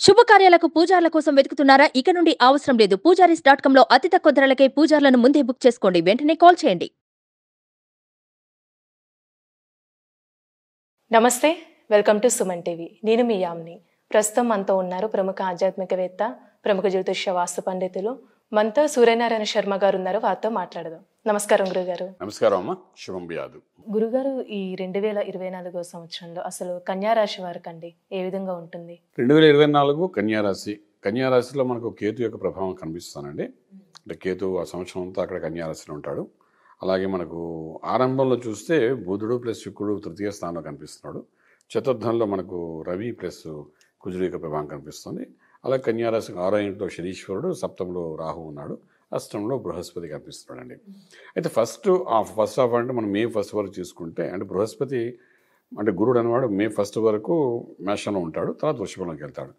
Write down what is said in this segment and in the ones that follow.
శుభకార్యాలకు పూజార్ల కోసం వెతుకుతున్నారా? ఇక నుండి అవసరం లేదు. పూజారీస్.com లో అతి తక్కువ ధరలకే పూజార్లను ముందే బుక్ చేసుకోండి. వెంటనే కాల్ చేయండి. నమస్తే, వెల్కమ్ టు సుమన్ టీవీ. నేను మీ యామ్ని. ప్రస్తుతం మనతో ఉన్నారు ప్రముఖ ఆధ్యాత్మికవేత్త, ప్రముఖ జ్యోతిష్య వాస్తు పండితులు మనతో సూర్యనారాయణ శర్మ గారు ఉన్నారు. వారితో మాట్లాడదాం. నమస్కారం గురుగారు. నమస్కారం అమ్మ, శుభం వ్యాధు. గురుగారు, ఈ 2024 సంవత్సరంలో అసలు కన్యారాశి వారికి అండి ఏ విధంగా ఉంటుంది? 2024 కన్యారాశి. కన్యారాశిలో మనకు కేతు యొక్క ప్రభావం కనిపిస్తానండి. అంటే కేతు ఆ సంవత్సరం అంతా అక్కడ కన్యారాశిలో ఉంటాడు. అలాగే మనకు ఆరంభంలో చూస్తే బుధుడు ప్లస్ శుక్రుడు తృతీయ స్థానంలో కనిపిస్తున్నాడు. చతుర్థంలో మనకు రవి ప్లస్ కుజుడు యొక్క ప్రభావం కనిపిస్తుంది. అలాగే కన్యారాశికి 6వ ఇంట్లో శనీశ్వరుడు, సప్తంలో రాహు ఉన్నాడు, అష్టంలో బృహస్పతి కనిపిస్తున్నాడండి. అయితే ఫస్ట్ హాఫ్ అంటే మనం మే 1 వరకు తీసుకుంటే, అంటే బృహస్పతి అంటే గురుడు అనేవాడు మే 1 వరకు మేషంలో ఉంటాడు, తర్వాత వృషభంలోకి వెళ్తాడు.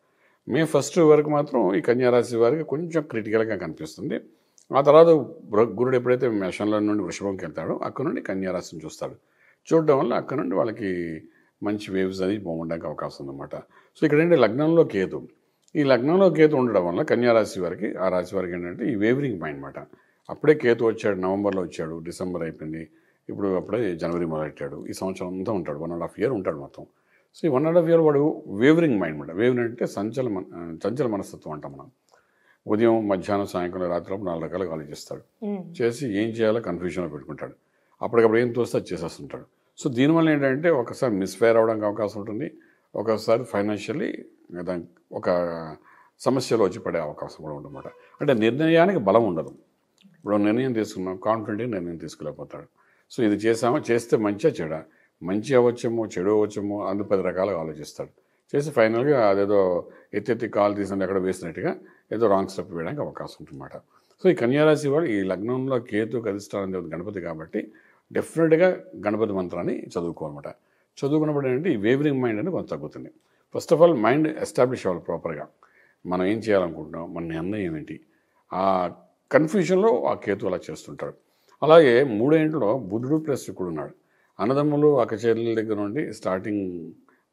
మే 1 వరకు మాత్రం ఈ కన్యారాశి వారికి కొంచెం క్రిటికల్గా కనిపిస్తుంది. ఆ తర్వాత గురుడు ఎప్పుడైతే మేషంలో నుండి వృషభంకి వెళ్తాడో అక్కడ నుండి కన్యారాశిని చూస్తాడు. చూడడం వల్ల అక్కడ నుండి వాళ్ళకి మంచి వేవ్స్ అనేది బాగుండడానికి అవకాశం ఉందన్నమాట. సో ఇక్కడ ఏంటి, లగ్నంలో కేతు. ఈ లగ్నంలో కేతు ఉండడం వల్ల కన్యారాశి వారికి, ఆ రాశి వారికి ఏంటంటే ఈ వేవరింగ్ మైండ్ అనమాట. అప్పుడే కేతు వచ్చాడు, నవంబర్లో వచ్చాడు, డిసెంబర్ అయిపోయింది, ఇప్పుడు అప్పుడే జనవరి మొదలెట్టాడు. ఈ సంవత్సరం అంతా ఉంటాడు, 1.5 year ఉంటాడు మొత్తం. సో ఈ 1.5 year వాడు వేవరింగ్ మైండ్ అనమాట. వేవరింగ్ అంటే చంచల మనస్తత్వం అంటాం మనం. ఉదయం, మధ్యాహ్నం, సాయంకాలం, రాత్రి 4 రకాలుగా ఆలోచిస్తాడు. చేసి ఏం చేయాలో కన్ఫ్యూజన్లో పెట్టుకుంటాడు. అప్పటికప్పుడు ఏం తోస్తే అది చేసేస్తుంటాడు. సో దీనివల్ల ఏంటంటే ఒకసారి మిస్ఫైర్ అవ్వడానికి అవకాశం ఉంటుంది, ఒకసారి ఫైనాన్షియల్లీ ఒక సమస్యలో వచ్చి పడే అవకాశం కూడా ఉందన్నమాట. అంటే నిర్ణయానికి బలం ఉండదు. ఇప్పుడు నిర్ణయం తీసుకున్నాం, కాన్ఫిడెంట్గా నిర్ణయం తీసుకోలేకపోతాడు. సో ఇది చేస్తే మంచిగా చెడా, మంచి అవ్వచ్చేమో, చెడు అవ్వచ్చేమో, అందుకు 10 రకాలుగా ఆలోచిస్తాడు. చేసి ఫైనల్గా అదేదో ఎత్తి కాలు తీసిన ఎక్కడ వేసినట్టుగా ఏదో రాంగ్ స్టెప్ వేయడానికి అవకాశం ఉంటుందన్నమాట. సో ఈ కన్యారాశి వాడు ఈ లగ్నంలో కేతు అధిష్టానం దేవత గణపతి కాబట్టి డెఫినెట్గా గణపతి మంత్రాన్ని చదువుకోవాలన్నమాట. చదువుకున్నప్పుడు ఏంటంటే ఈ వేవరింగ్ మైండ్ అనేది కొంచెం తగ్గుతుంది. First of all mind establish అవ్వాలి ప్రాపర్గా. మనం ఏం చేయాలనుకుంటున్నాం, మన నిర్ణయం ఏంటి, ఆ కన్ఫ్యూజన్లో ఆ కేతు అలా చేస్తుంటాడు. అలాగే 3వ ఇంట్లో బుధుడు ప్లస్ శుక్రుడు ఉన్నాడు. అన్నదమ్ములు, అక్కచెల్లెల దగ్గర నుండి స్టార్టింగ్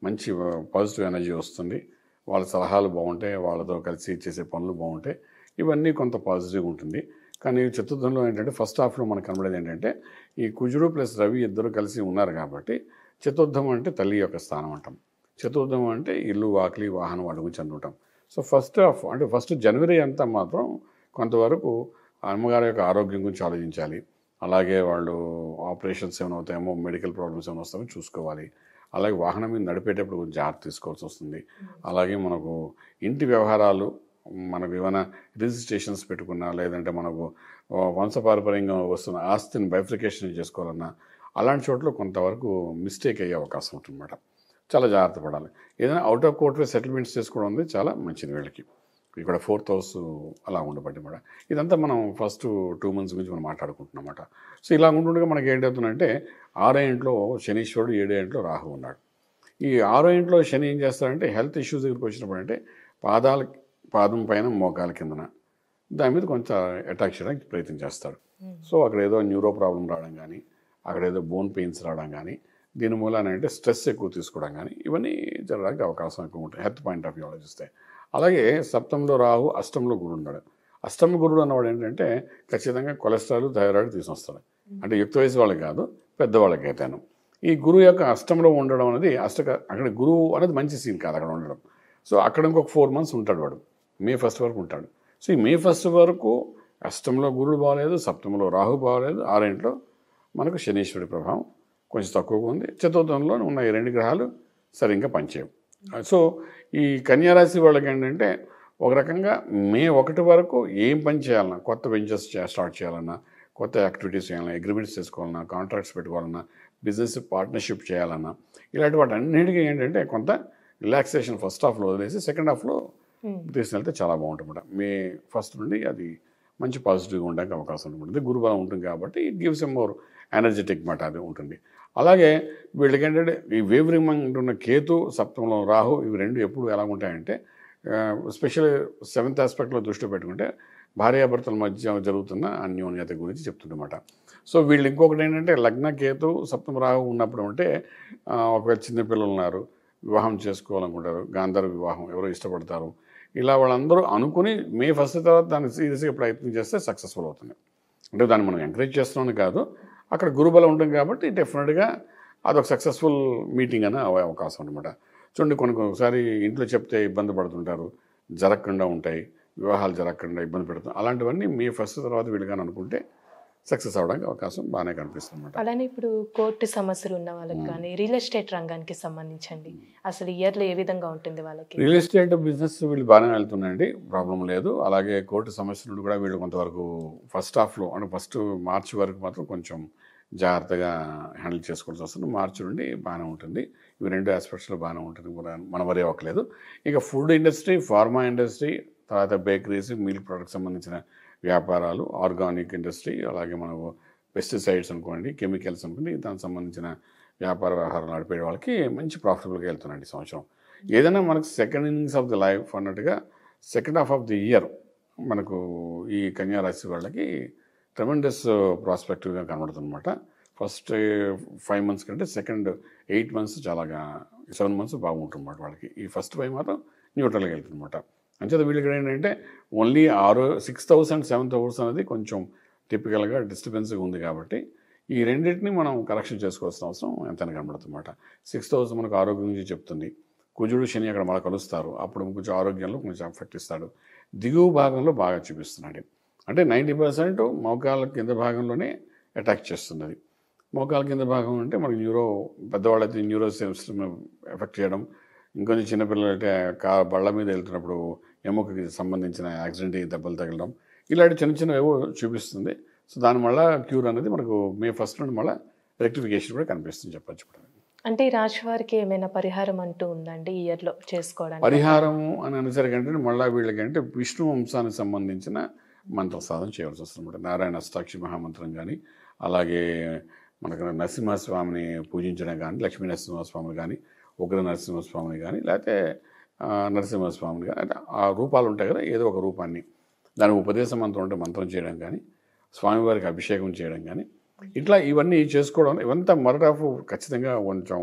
మంచి పాజిటివ్ ఎనర్జీ వస్తుంది. వాళ్ళ సలహాలు బాగుంటాయి, వాళ్ళతో కలిసి చేసే పనులు బాగుంటాయి, ఇవన్నీ కొంత పాజిటివ్గా ఉంటుంది. కానీ చతుర్థంలో ఏంటంటే ఫస్ట్ హాఫ్లో మనకు కనబడేది ఏంటంటే ఈ కుజుడు ప్లస్ రవి ఇద్దరు కలిసి ఉన్నారు కాబట్టి చతుర్థం అంటే తల్లి యొక్క స్థానం అంటాం. చతుర్థం అంటే ఇల్లు, వాకిలి, వాహనం అడుగు చెందుంటాం. సో ఫస్ట్ హాఫ్ అంటే ఫస్ట్ జనవరి అంతా మాత్రం కొంతవరకు అమ్మగారి యొక్క ఆరోగ్యం గురించి ఆలోచించాలి. అలాగే వాళ్ళు ఆపరేషన్స్ ఏమైనా అవుతాయేమో, మెడికల్ ప్రాబ్లమ్స్ ఏమైనా వస్తాయో చూసుకోవాలి. అలాగే వాహనం మీద నడిపేటప్పుడు కొంచెం జాగ్రత్త తీసుకోవాల్సి వస్తుంది. అలాగే మనకు ఇంటి వ్యవహారాలు, మనకు ఏమైనా రిజిస్ట్రేషన్స్ పెట్టుకున్నా, లేదంటే మనకు వంశపారపర్యంగా వస్తున్న ఆస్తిని బైఫ్రికేషన్ చేసుకోవాలన్నా అలాంటి చోట్ల కొంతవరకు మిస్టేక్ అయ్యే అవకాశం ఉంటుందన్నమాట. చాలా జాగ్రత్త పడాలి. ఏదైనా అవుట్ ఆఫ్ కోర్ట్ సెటిల్మెంట్స్ చేసుకోవడం ఉంది చాలా మంచిది వీళ్ళకి. ఇక్కడ 4th house అలా ఉండబట్టి మాట. ఇదంతా మనం ఫస్ట్ 2 months గురించి మనం మాట్లాడుకుంటున్నాం అన్నమాట. సో ఇలా ఉంటుండగా మనకి ఏంటవుతుందంటే 6వ ఇంట్లో శనీశ్వరుడు, 7వ ఇంట్లో రాహు ఉన్నాడు. ఈ 6వ ఇంట్లో శని ఏం చేస్తాడంటే హెల్త్ ఇష్యూస్ దగ్గరికి వచ్చినప్పుడు అంటే పాదం పైన, మోకాల కిందన దాని మీద కొంచెం అటాక్ చేయడానికి ప్రయత్నం చేస్తాడు. సో అక్కడ ఏదో న్యూరో ప్రాబ్లం రావడం కానీ, అక్కడ ఏదో బోన్ పెయిన్స్ రావడం కానీ, దీని మూలాన అంటే స్ట్రెస్ ఎక్కువ తీసుకోవడం కానీ ఇవన్నీ జరగడానికి అవకాశం ఎక్కువ ఉంటుంది హెల్త్ పాయింట్ ఆఫ్ వ్యూ ఆలోచిస్తే. అలాగే సప్తంలో రాహు, అష్టంలో గురుడు ఉన్నాడు. అష్టమ గురుడు అన్నవాడు ఏంటంటే ఖచ్చితంగా కొలెస్ట్రాల్, థైరాయిడ్ తీసుకొస్తాడు. అంటే యుక్త వయసు వాళ్ళకి కాదు, పెద్దవాళ్ళకి అయితేను. ఈ గురువు యొక్క అష్టంలో ఉండడం అనేది అక్కడ గురువు అనేది మంచి సీన్ కాదు అక్కడ ఉండడం. సో అక్కడ ఇంకొక 4 months ఉంటాడు వాడు, మే 1 వరకు ఉంటాడు. సో ఈ మే 1 వరకు అష్టంలో గురుడు బాగలేదు, సప్తంలో రాహు బాగలేదు, 6వ ఇంట్లో మనకు శనీశ్వరుడి ప్రభావం కొంచెం తక్కువగా ఉంది. చతుర్థంలో ఉన్న ఈ 2 గ్రహాలు సరిగ్గా పనిచేయవు. సో ఈ కన్యారాశి వాళ్ళకి ఏంటంటే ఒక రకంగా మే 1 వరకు ఏం పని చేయాలన్నా, కొత్త వెంచర్స్ స్టార్ట్ చేయాలన్నా, కొత్త యాక్టివిటీస్ చేయాలన్నా, అగ్రిమెంట్స్ చేసుకోవాలన్నా, కాంట్రాక్ట్స్ పెట్టుకోవాలన్నా, బిజినెస్ పార్ట్నర్షిప్ చేయాలన్నా, ఇలాంటి వాటి అన్నిటికీ ఏంటంటే కొంత రిలాక్సేషన్ ఫస్ట్ హాఫ్లో వదిలేసి సెకండ్ హాఫ్లో తీసుకెళ్తే చాలా బాగుంటుంది. మే 1 నుండి అది మంచి పాజిటివ్గా ఉండడానికి అవకాశం ఉంటుంది. గురుబలం ఉంటుంది కాబట్టి it gives a more energetic మాట అది ఉంటుంది. అలాగే వీళ్ళకి ఏంటంటే ఈ వేవరింగ్ మైండ్ ఉన్న కేతు, సప్తంలో రాహు, ఇవి 2 ఎప్పుడు ఎలా ఉంటాయంటే స్పెషల్ 7th ఆస్పెక్ట్లో దృష్టి పెట్టుకుంటే భార్యాభర్తల మధ్య జరుగుతున్న అన్యోన్యత గురించి చెప్తుందన్నమాట. సో వీళ్ళు ఇంకొకటి ఏంటంటే లగ్న కేతు, సప్తమ రాహు ఉన్నప్పుడు అంటే ఒకవేళ చిన్నపిల్లలు ఉన్నారు, వివాహం చేసుకోవాలనుకుంటారు, గాంధర్వ వివాహం ఎవరో ఇష్టపడతారు, ఇలా వాళ్ళందరూ అనుకుని మే 1 తర్వాత దాన్ని సీరియస్గా ప్రయత్నం చేస్తే సక్సెస్ఫుల్ అవుతుంది. అంటే దాన్ని మనం ఎంకరేజ్ చేస్తున్నామని కాదు, అక్కడ గురుబలం ఉంటుంది కాబట్టి డెఫినెట్గా అదొక సక్సెస్ఫుల్ మీటింగ్ అనే అవకాశం అనమాట. చూడండి, కొన్నిసారి ఇంట్లో చెప్తే ఇబ్బంది పడుతుంటారు, జరగకుండా ఉంటాయి, వివాహాలు జరగకుండా ఇబ్బంది పెడుతుంది. అలాంటివన్నీ మే 1 తర్వాత వీళ్ళుగాని అనుకుంటే సక్సెస్ అవడానికి అవకాశం బాగానే కనిపిస్తుంది అనమాట. అలానే ఇప్పుడు కోర్టు సమస్యలు ఉన్న వాళ్ళకి కానీ రియల్ ఎస్టేట్ రంగానికి సంబంధించండి, అసలు ఇయర్లో ఏ విధంగా ఉంటుంది వాళ్ళకి? రియల్ ఎస్టేట్ బిజినెస్ వీళ్ళు బాగానే వెళ్తున్నాయండి, ప్రాబ్లం లేదు. అలాగే కోర్టు సమస్యల నుండి కూడా వీళ్ళు కొంతవరకు ఫస్ట్ హాఫ్లో అంటే ఫస్ట్ మార్చి వరకు మాత్రం కొంచెం జాగ్రత్తగా హ్యాండిల్ చేసుకోవాల్సి వస్తుంది. మార్చి నుండి బాగానే ఉంటుంది. ఇవి 2 ఆస్పెక్ట్స్లో బాగానే ఉంటుంది, మన వరే అవ్వట్లేదు. ఇక ఫుడ్ ఇండస్ట్రీ, ఫార్మా ఇండస్ట్రీ, తర్వాత బేకరీస్, మిల్క్ ప్రొడక్ట్స్ సంబంధించిన వ్యాపారాలు, ఆర్గానిక్ ఇండస్ట్రీ, అలాగే మనకు పెస్టిసైడ్స్ అనుకోండి, కెమికల్స్ అనుకోండి, దానికి సంబంధించిన వ్యాపార వ్యవహారాలు నడిపే వాళ్ళకి మంచి ప్రాఫిటబుల్గా వెళ్తున్నాండి సంవత్సరం. ఏదైనా మనకు second innings of the life అన్నట్టుగా second half of the year మనకు ఈ కన్యా రాశి వాళ్ళకి ట్రెమెండస్ ప్రాస్పెక్టివ్గా కనబడుతుందన్నమాట. ఫస్ట్ 5 months కంటే సెకండ్ 8 months చాలా 7 months బాగుంటుందన్నమాట వాళ్ళకి. ఈ ఫస్ట్ 5 మాత్రం న్యూట్రల్గా వెళ్తుందన్నమాట. అంచేత వీళ్ళకి ఏంటంటే ఓన్లీ 6,000 7,000 అనేది కొంచెం టిపికల్గా డిస్టర్బెన్స్గా ఉంది కాబట్టి ఈ రెండింటిని మనం కరెక్షన్ చేసుకోవాల్సిన అవసరం ఎంతైనా కనబడుతుందన్నమాట. 6,000 మనకు ఆరోగ్యం గురించి చెప్తుంది. కుజుడు శని అక్కడ మళ్ళీ కలుస్తారు, అప్పుడు కొంచెం ఆరోగ్యంలో కొంచెం ఎఫెక్ట్ ఇస్తాడు. దిగువ భాగంలో బాగా చూపిస్తున్నాడు. అంటే 90% మోకాళ్ళ కింద భాగంలోనే అటాక్ చేస్తున్నది. మోకాళ్ళ కింద భాగం అంటే మనకి పెద్దవాళ్ళైతే న్యూరో సిస్టమ్ ఎఫెక్ట్ చేయడం, ఇంకొంచెం చిన్నపిల్లలు అయితే బళ్ళ మీద వెళ్తున్నప్పుడు ఎముకకి సంబంధించిన యాక్సిడెంట్ దెబ్బలు తగలడం, ఇలాంటి చిన్న చిన్న ఏవో చూపిస్తుంది. సో దాని వల్ల క్యూర్ అనేది మనకు మే 1 నుండి మళ్ళీ రెక్టిఫికేషన్ కూడా కనిపిస్తుంది చెప్పచ్చు. అంటే ఈ రాశి వారికి ఏమైనా పరిహారం అంటూ ఉందండి ఈ ఇయర్లో చేసుకోవడానికి? పరిహారం అని అనేసరికి అంటే మళ్ళీ వీళ్ళకి అంటే విష్ణు వంశానికి సంబంధించిన మంత్ర సాధన చేయవలసి వస్తుంది. నారాయణ అష్టాక్షి మహామంత్రం కానీ, అలాగే మనకు నరసింహస్వామిని పూజించడం కానీ, లక్ష్మీ నరసింహస్వామిని కానీ, ఉగ్ర నరసింహస్వామిని కానీ, లేకపోతే నరసింహస్వామిని కానీ, అంటే ఆ రూపాలు ఉంటాయి కదా, ఏదో ఒక రూపాన్ని దానికి ఉపదేశ మంత్రం ఉంటే మంత్రం చేయడం కానీ, స్వామివారికి అభిషేకం చేయడం కానీ, ఇట్లా ఇవన్నీ చేసుకోవడం, ఇవంతా మొదటి హాఫ్ ఖచ్చితంగా కొంచెం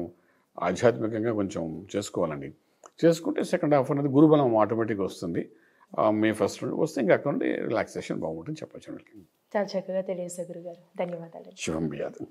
ఆధ్యాత్మికంగా కొంచెం చేసుకోవాలండి. చేసుకుంటే సెకండ్ హాఫ్ అనేది గురుబలం ఆటోమేటిక్గా వస్తుంది. మే 1 నుండి వస్తే ఇంకా అక్కడ నుండి రిలాక్సేషన్ బాగుంటుంది చెప్పచ్చు. చాలా చక్కగా తెలియజేశారు గురుగారు, ధన్యవాదాలు. శుభం బియాదు.